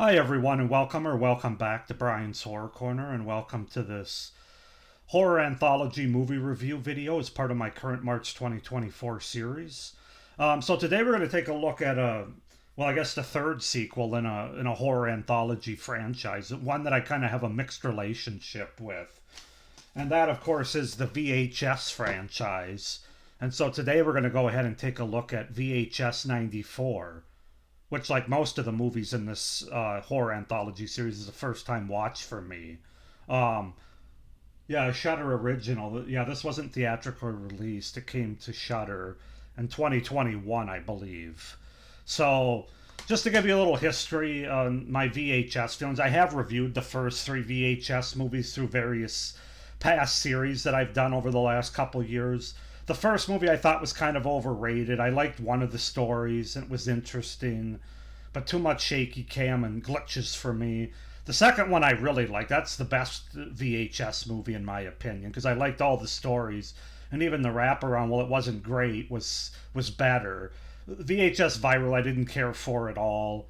Hi, everyone, and welcome back to Brian's Horror Corner, and welcome to this horror anthology movie review video as part of my current March 2024 series. So today we're going to take a look at I guess the third sequel in a horror anthology franchise, one that I kind of have a mixed relationship with, and that, of course, is the VHS franchise. And so today we're going to go ahead and take a look at VHS 94, which, like most of the movies in this horror anthology series, is a first time watch for me. Um, yeah, a Shudder original. Yeah, this wasn't theatrically released. It came to Shudder in 2021, I believe. So, just to give you a little history on my VHS films, I have reviewed the first three VHS movies through various past series that I've done over the last couple years. The first movie I thought was kind of overrated. I liked one of the stories, and it was interesting, but too much shaky cam and glitches for me. The second one I really liked. That's the best VHS movie in my opinion, because I liked all the stories, and even the wraparound, while it wasn't great, was better. VHS Viral I didn't care for at all.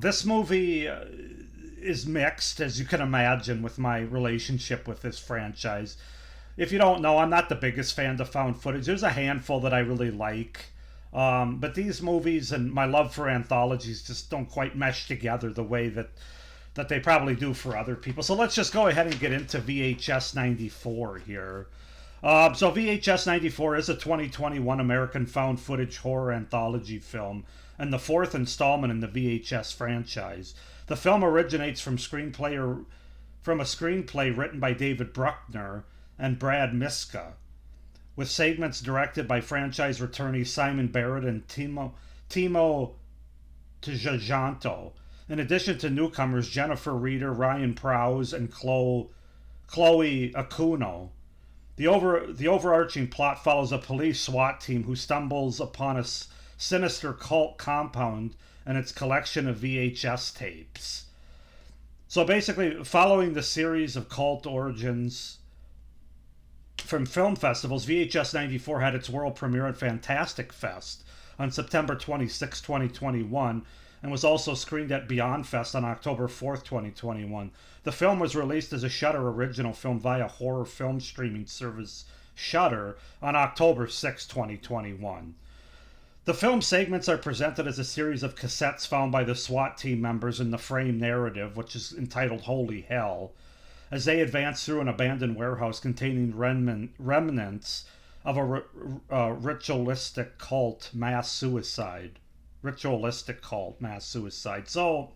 This movie is mixed, as you can imagine, with my relationship with this franchise. If you don't know, I'm not the biggest fan of found footage. There's a handful that I really like. But these movies and my love for anthologies just don't quite mesh together the way that they probably do for other people. So let's just go ahead and get into VHS 94 here. So VHS 94 is a 2021 American found footage horror anthology film and the fourth installment in the VHS franchise. The film originates from a screenplay written by David Bruckner and Brad Miska, with segments directed by franchise returnees Simon Barrett and Timo Tjahjanto, in addition to newcomers Jennifer Reeder, Ryan Prowse, and Chloe Akuno. The overarching plot follows a police SWAT team who stumbles upon a sinister cult compound and its collection of VHS tapes. So basically, following the series of cult origins from film festivals, VHS 94 had its world premiere at Fantastic Fest on September 26, 2021, and was also screened at Beyond Fest on October 4th, 2021. The film was released as a Shudder original film via horror film streaming service Shudder on October 6, 2021. The film segments are presented as a series of cassettes found by the SWAT team members in the frame narrative, which is entitled Holy Hell, as they advance through an abandoned warehouse containing remnants of a ritualistic cult mass suicide. So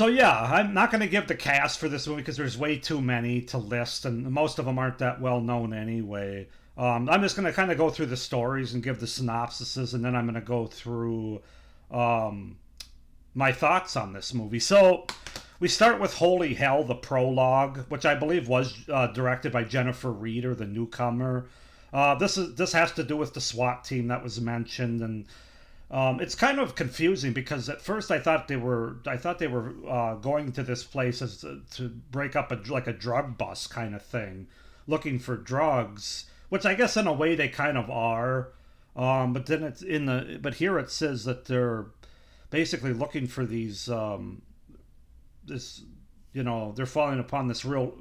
yeah, I'm not going to give the cast for this movie because there's way too many to list, and most of them aren't that well known anyway. I'm just going to kind of go through the stories and give the synopsises, and then I'm going to go through my thoughts on this movie. So we start with Holy Hell, the prologue, which I believe was directed by Jennifer Reeder, the newcomer. This has to do with the SWAT team that was mentioned, and it's kind of confusing because at first I thought they were going to this place to break up a drug bust kind of thing, looking for drugs, which I guess in a way they kind of are. But then but here it says that they're basically looking for these they're falling upon this real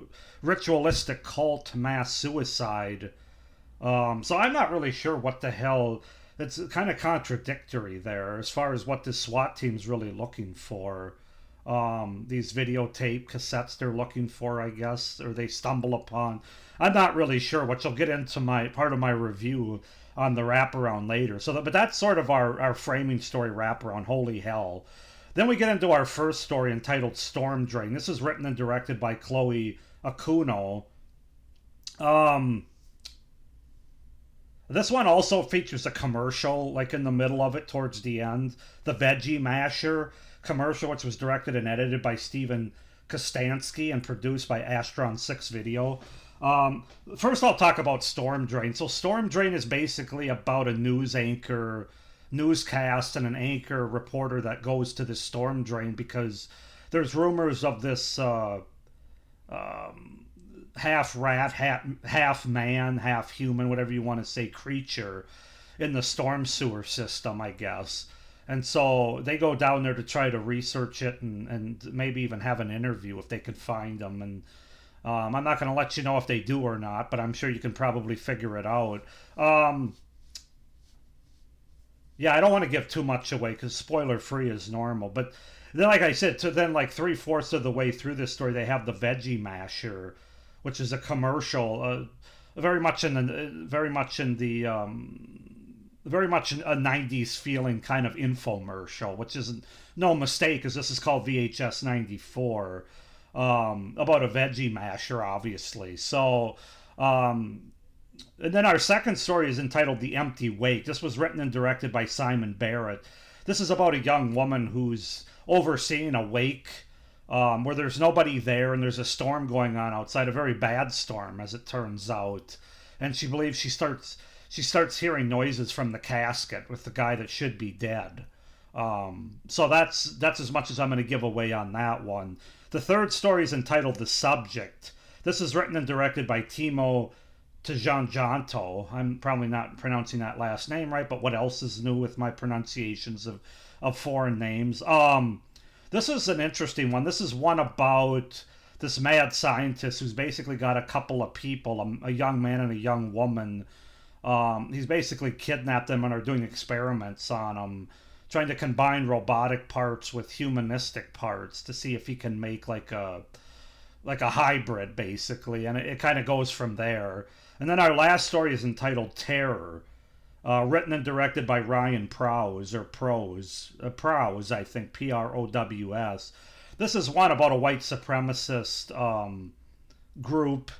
ritualistic cult mass suicide. So I'm not really sure what the hell. It's kind of contradictory there as far as what this SWAT team's really looking for. These videotape cassettes they're looking for, I guess, or they stumble upon. I'm not really sure, which will get into my part of my review on the wraparound later. But that's sort of our framing story wraparound, Holy Hell. Then we get into our first story entitled Storm Drain. This is written and directed by Chloe Akuno. This one also features a commercial, like in the middle of it, towards the end. The Veggie Masher commercial, which was directed and edited by Steven Kostansky and produced by Astron 6 Video. First, I'll talk about Storm Drain. So, Storm Drain is basically about a newscast and an anchor reporter that goes to this storm drain because there's rumors of this half rat, half man, half human, whatever you want to say, creature in the storm sewer system, I guess. And so they go down there to try to research it and maybe even have an interview if they could find them. And I'm not going to let you know if they do or not, but I'm sure you can probably figure it out. Um, yeah, I don't want to give too much away because spoiler free is normal. But then, like I said, to then like three-fourths of the way through this story, they have the Veggie Masher, which is a commercial, very much in the very much a 90s feeling kind of infomercial, which isn't no mistake, as this is called VHS 94, about a veggie masher, obviously. So, and then our second story is entitled The Empty Wake. This was written and directed by Simon Barrett. This is about a young woman who's overseeing a wake where there's nobody there and there's a storm going on outside, a very bad storm, as it turns out. And she believes she starts hearing noises from the casket with the guy that should be dead. So that's as much as I'm going to give away on that one. The third story is entitled The Subject. This is written and directed by Timo Tjanjanto. I'm probably not pronouncing that last name right, but what else is new with my pronunciations of foreign names? This is an interesting one. This is one about this mad scientist who's basically got a couple of people, a young man and a young woman. He's basically kidnapped them and are doing experiments on them, trying to combine robotic parts with humanistic parts to see if he can make like a hybrid, basically, and it kind of goes from there. And then our last story is entitled Terror, written and directed by Ryan Prowse, or Prowse, I think, Prows. This is one about a white supremacist group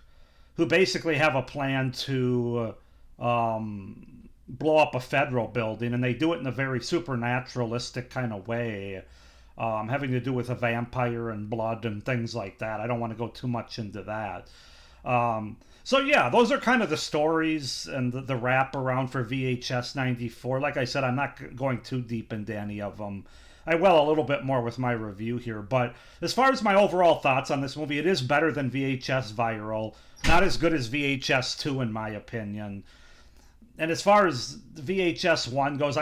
who basically have a plan to blow up a federal building, and they do it in a very supernaturalistic kind of way, having to do with a vampire and blood and things like that. I don't want to go too much into that. So yeah, those are kind of the stories and the wrap around for VHS 94. Like I said, I'm not going too deep into any of them. I will a little bit more with my review here, but as far as my overall thoughts on this movie, it is better than VHS Viral. Not as good as VHS 2 in my opinion. And as far as VHS 1 goes,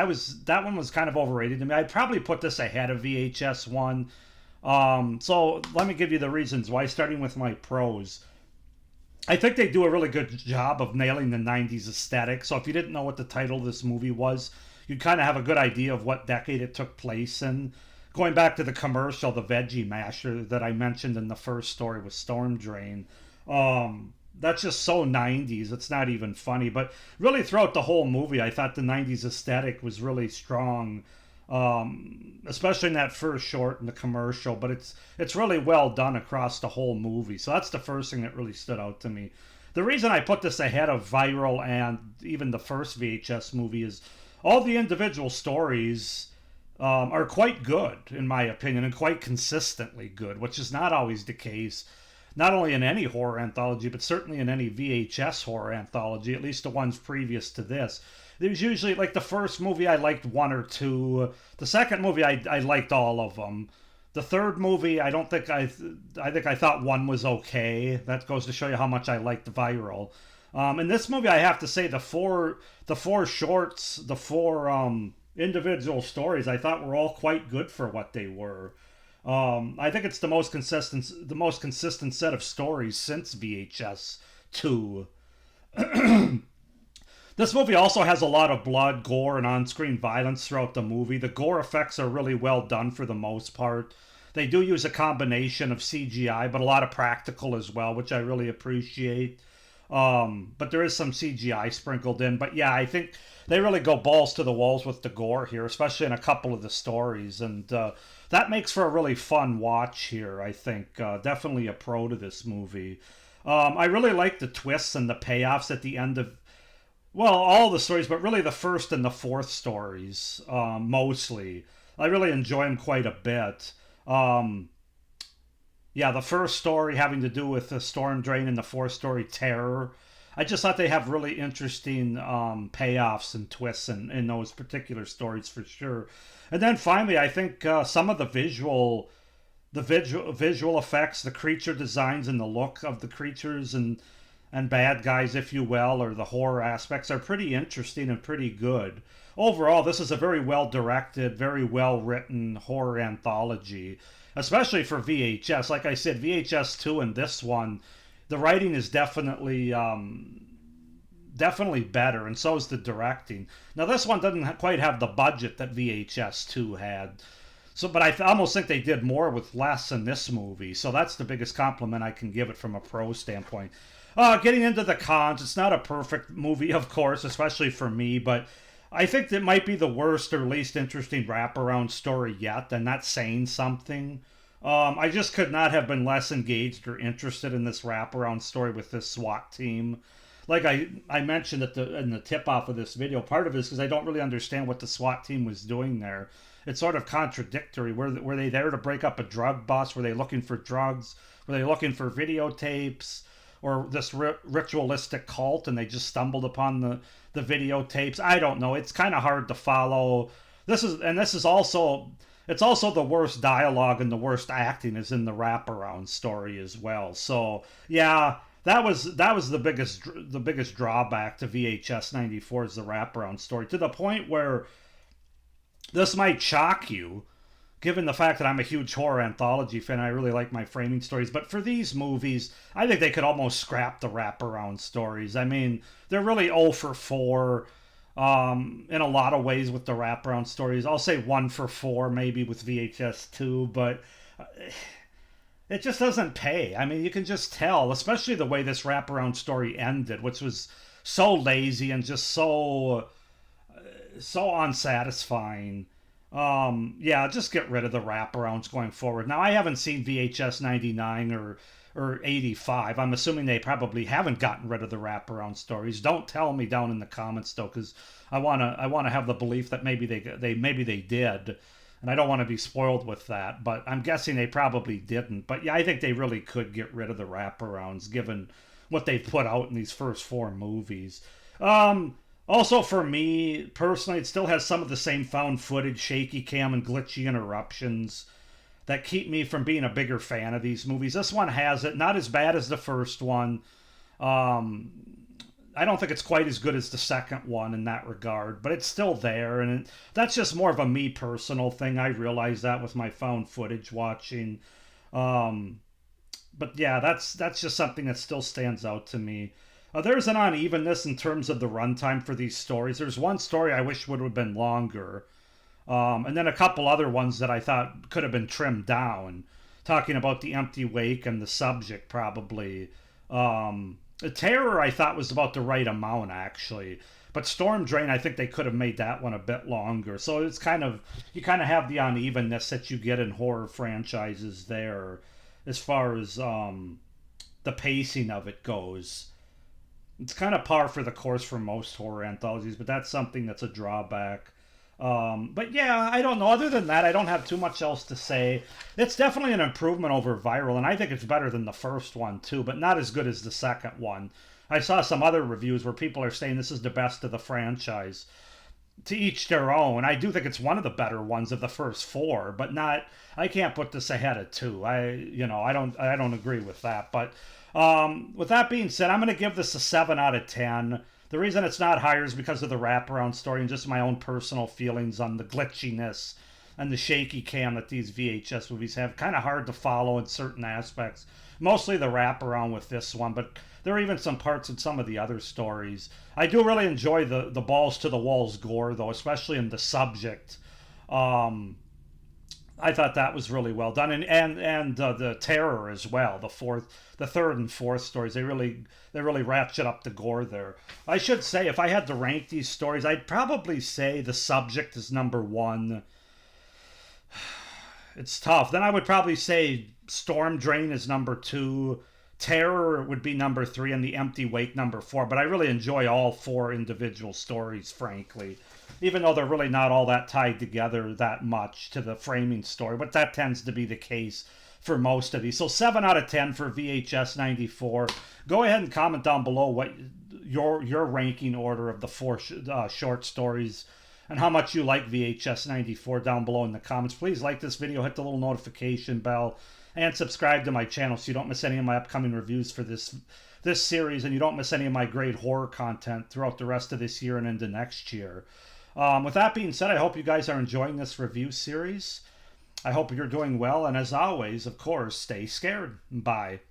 that one was kind of overrated to me. I'd probably put this ahead of VHS 1. So let me give you the reasons why, starting with my pros. I think they do a really good job of nailing the 90s aesthetic. So if you didn't know what the title of this movie was, you'd kind of have a good idea of what decade it took place in. Going back to the commercial, the Veggie Masher that I mentioned in the first story with Storm Drain. That's just so 90s, it's not even funny. But really throughout the whole movie, I thought the 90s aesthetic was really strong, especially in that first short and the commercial. But it's really well done across the whole movie. So that's the first thing that really stood out to me. The reason I put this ahead of Viral and even the first VHS movie is all the individual stories are quite good, in my opinion, and quite consistently good, which is not always the case. Not only in any horror anthology, but certainly in any VHS horror anthology, at least the ones previous to this. There's usually, like, the first movie I liked one or two. The second movie I liked all of them. The third movie, I think I thought one was okay. That goes to show you how much I liked Viral. In this movie, I have to say the four shorts, the four individual stories, I thought were all quite good for what they were. I think it's the most consistent set of stories since VHS 2. This movie also has a lot of blood, gore, and on-screen violence throughout the movie. The gore effects are really well done for the most part. They do use a combination of CGI, but a lot of practical as well, which I really appreciate. But there is some CGI sprinkled in. But yeah, I think they really go balls to the walls with the gore here, especially in a couple of the stories. And that makes for a really fun watch here, I think. Definitely a pro to this movie. I really like the twists and the payoffs at the end of, well, all the stories, but really the first and the fourth stories, mostly. I really enjoy them quite a bit. Yeah, the first story having to do with the storm drain and the fourth story, Terror. I just thought they have really interesting payoffs and twists in those particular stories for sure. And then finally, I think some of the visual effects, the creature designs, and the look of the creatures and and bad guys, if you will, or the horror aspects are pretty interesting and pretty good. Overall, this is a very well directed, very well written horror anthology, especially for VHS. Like I said, VHS 2 and this one, the writing is definitely better, and so is the directing. Now, this one doesn't quite have the budget that VHS 2 had. So, but I almost think they did more with less in this movie. So that's the biggest compliment I can give it from a pro standpoint. Getting into the cons, it's not a perfect movie, of course, especially for me, but I think that might be the worst or least interesting wraparound story yet, and that's saying something. I just could not have been less engaged or interested in this wraparound story with this SWAT team. Like I mentioned in the tip off of this video, part of it is because I don't really understand what the SWAT team was doing there. It's sort of contradictory. Were they there to break up a drug bust? Were they looking for drugs? Were they looking for videotapes? Or this ritualistic cult, and they just stumbled upon the videotapes? I don't know. It's kind of hard to follow. This is also, it's also the worst dialogue and the worst acting is in the wraparound story as well. So yeah, that was the biggest drawback to VHS 94 is the wraparound story, to the point where this might shock you, given the fact that I'm a huge horror anthology fan. I really like my framing stories. But for these movies, I think they could almost scrap the wraparound stories. I mean, they're really 0 for 4 in a lot of ways with the wraparound stories. I'll say 1 for 4 maybe with VHS 2, but it just doesn't pay. I mean, you can just tell, especially the way this wraparound story ended, which was so lazy and just so unsatisfying. Yeah, just get rid of the wraparounds going forward. Now, I haven't seen VHS 99 or 85. I'm assuming they probably haven't gotten rid of the wraparound stories. Don't tell me down in the comments though, because I wanna have the belief that maybe they did, and I don't want to be spoiled with that. But I'm guessing they probably didn't. But yeah, I think they really could get rid of the wraparounds given what they've put out in these first 4 movies. Also, for me personally, it still has some of the same found footage, shaky cam, and glitchy interruptions that keep me from being a bigger fan of these movies. This one has it. Not as bad as the first one. I don't think it's quite as good as the second one in that regard, but it's still there. And that's just more of a me personal thing. I realize that with my found footage watching. But yeah, that's just something that still stands out to me. There's an unevenness in terms of the runtime for these stories. There's one story I wish would have been longer, and then a couple other ones that I thought could have been trimmed down. Talking about the empty wake and the subject, probably. The terror I thought was about the right amount, actually. But Storm Drain, I think they could have made that one a bit longer. So it's you kind of have the unevenness that you get in horror franchises there, as far as the pacing of it goes. It's kind of par for the course for most horror anthologies, but that's something that's a drawback. But yeah, I don't know. Other than that, I don't have too much else to say. It's definitely an improvement over Viral, and I think it's better than the first one too, but not as good as the second one. I saw some other reviews where people are saying this is the best of the franchise. To each their own. I do think it's one of the better ones of the first 4, but not. I can't put this ahead of 2. I don't agree with that. But with that being said, I'm going to give this a 7 out of 10. The reason it's not higher is because of the wraparound story and just my own personal feelings on the glitchiness and the shaky cam that these VHS movies have. Kind of hard to follow in certain aspects. Mostly the wraparound with this one, but there are even some parts in some of the other stories. I do really enjoy the balls to the walls gore, though, especially in the subject. I thought that was really well done, and the terror as well. The third and fourth stories, they really ratchet up the gore there. I should say, if I had to rank these stories, I'd probably say the subject is number 1. It's tough. Then I would probably say Storm Drain is number 2. Terror would be number 3, and The Empty Wake number 4. But I really enjoy all 4 individual stories, frankly. Even though they're really not all that tied together that much to the framing story. But that tends to be the case for most of these. So 7 out of 10 for VHS 94. Go ahead and comment down below what your ranking order of the 4 short stories and how much you like VHS 94 down below in the comments. Please like this video, hit the little notification bell, and subscribe to my channel so you don't miss any of my upcoming reviews for this series and you don't miss any of my great horror content throughout the rest of this year and into next year. With that being said, I hope you guys are enjoying this review series. I hope you're doing well, and as always, of course, stay scared. Bye.